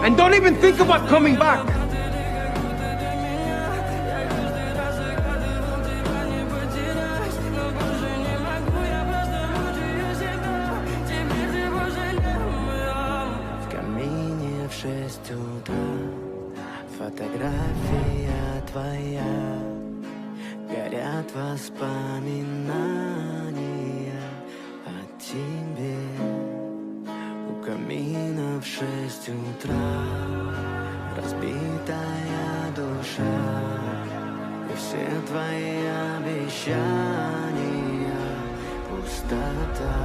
And don't even think about coming back. В камине в 6 утра фотография твоя, горят воспоминания о тебе. У камина в 6 утра разбитая душа, и все твои обещания пустота.